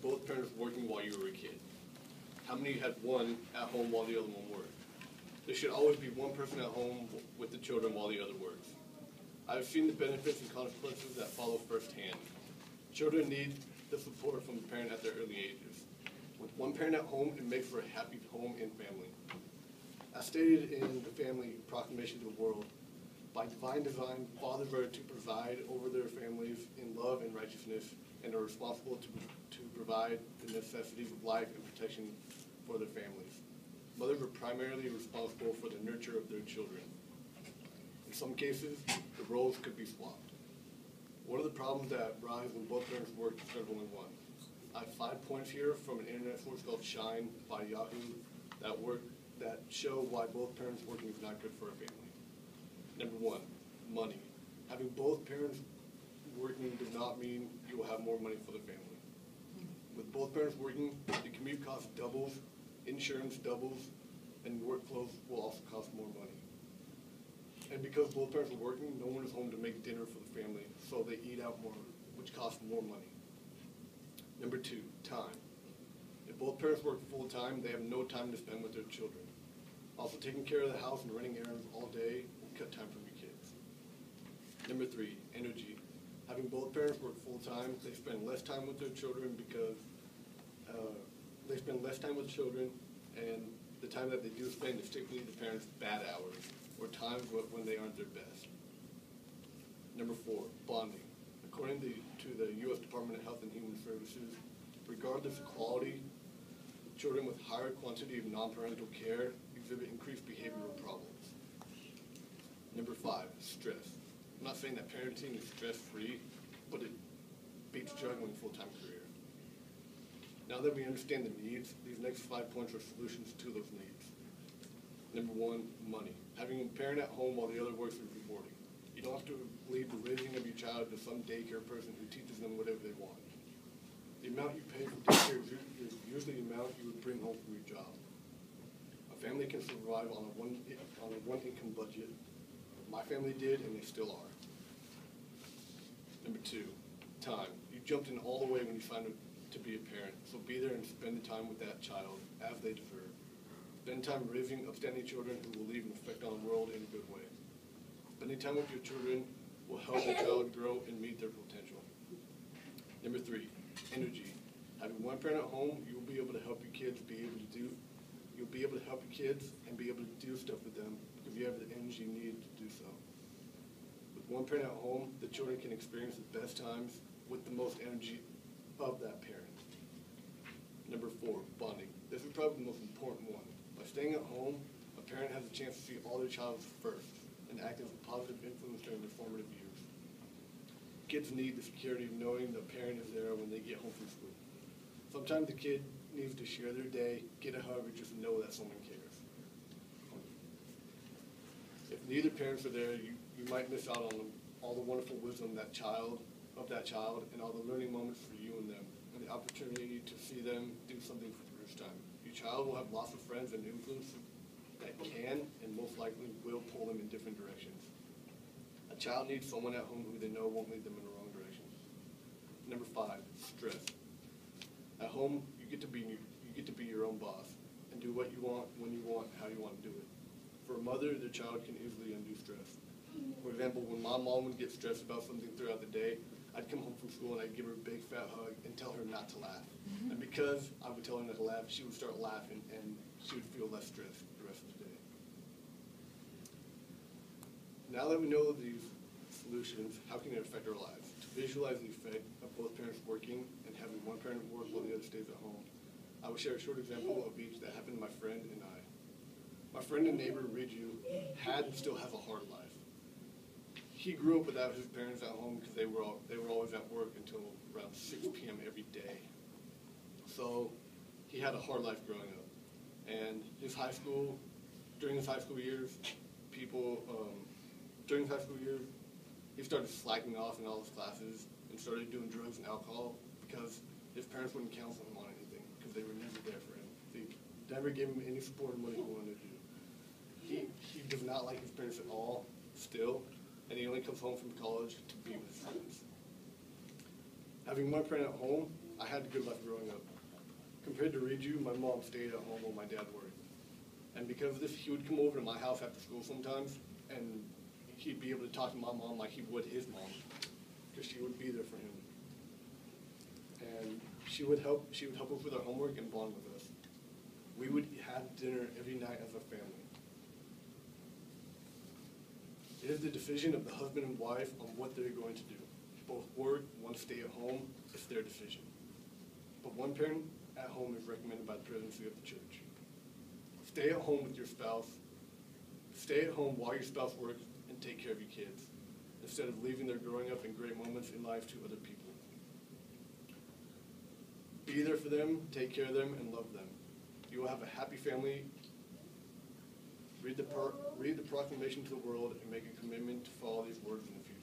both parents working while you were a kid? How many had one at home while the other one worked? There should always be one person at home with the children while the other works. I've seen the benefits and consequences that follow firsthand. Children need the support from the parent at their early ages. With one parent at home, it makes for a happy home and family. As stated in the Family Proclamation to the World, by divine design, fathers are to preside over their families in love and righteousness and are responsible to provide the necessities of life and protection for their families. Mothers are primarily responsible for the nurture of their children. In some cases, the roles could be swapped. One of the problems that rise when both parents work instead of only one. I have 5 points here from an internet source called Shine by Yahoo that show why both parents working is not good for a family. Number 1, money. Having both parents working does not mean you will have more money for the family. With both parents working, the commute cost doubles, insurance doubles, and work clothes will also cost more money. And because both parents are working, no one is home to make dinner for the family, so they eat out more, which costs more money. Number 2, time. If both parents work full-time, they have no time to spend with their children. Also, taking care of the house and running errands all day will cut time from your kids. Number 3, energy. Having both parents work full-time, they spend less time with their children because and the time that they do spend is typically the parents' bad hours or times when they aren't their best. Number 4, bonding. According to the U.S. Department of Health and Human Services, regardless of quality, children with higher quantity of non-parental care exhibit increased behavioral problems. Number 5, stress. I'm not saying that parenting is stress-free, but it beats juggling a full-time career. Now that we understand the needs, these next 5 points are solutions to those needs. Number 1, money. Having a parent at home while the other works is rewarding. You don't have to leave the raising of your child to some daycare person who teaches them whatever they want. The amount you pay for daycare is usually the amount you would bring home from your job. A family can survive on a one income budget. My family did, and they still are. Number 2, time. You jumped in all the way when you signed up to be a parent, so be there and spend the time with that child as they deserve. Spend time raising upstanding children who will leave an effect on the world in a good way. Spending time with your children will help your child grow and meet their potential. Number 3, energy. Having one parent at home, you'll be able to help your kids and be able to do stuff with them because you have the energy needed to do so. With one parent at home, the children can experience the best times with the most energy of that parent. Number 4, bonding. This is probably the most important one. By staying at home, a parent has a chance to see all their children first and act as a positive influence during their formative years. Kids need the security of knowing the parent is there when they get home from school. Sometimes the kid needs to share their day, get a hug, or just know that someone cares. If neither parents are there, you might miss out on all the wonderful wisdom of that child and all the learning moments for you and them, and the opportunity to see them do something for the first time. Your child will have lots of friends and influences that can and most likely will pull them in different directions. A child needs someone at home who they know won't lead them in the wrong direction. Number 5, stress. At home, you get to be your own boss and do what you want, when you want, how you want to do it. For a mother, their child can easily undo stress. For example, when my mom would get stressed about something throughout the day, I'd come home from school and I'd give her a big fat hug and tell her not to laugh. And because I would tell her not to laugh, she would start laughing and she would feel less stressed the rest of the day. Now that we know these solutions, how can it affect our lives? To visualize the effect of both parents working and having one parent work while the other stays at home, I will share a short example of each that happened to my friend and I. My friend and neighbor, Riju, had and still has a hard life. He grew up without his parents at home because they were always at work until around 6 p.m. every day. So he had a hard life growing up. And during his high school years, he started slacking off in all his classes and started doing drugs and alcohol because his parents wouldn't counsel him on anything because they were never there for him. They never gave him any support in what he wanted to do. He does not like his parents at all, still, and he only comes home from college to be with his friends. Having one parent at home, I had a good life growing up. Compared to Reju, my mom stayed at home while my dad worked. And because of this, he would come over to my house after school sometimes, and he'd be able to talk to my mom like he would his mom, because she would be there for him. And she would help us with our homework and bond with us. We would have dinner every night as a family. It is the decision of the husband and wife on what they're going to do. Both work, one stay at home, it's their decision. But one parent at home is recommended by the presidency of the church. Stay at home with your spouse. Stay at home while your spouse works and take care of your kids, instead of leaving their growing up and great moments in life to other people. Be there for them, take care of them, and love them. You will have a happy family. Read the proclamation to the world and make a commitment to follow these words in the future.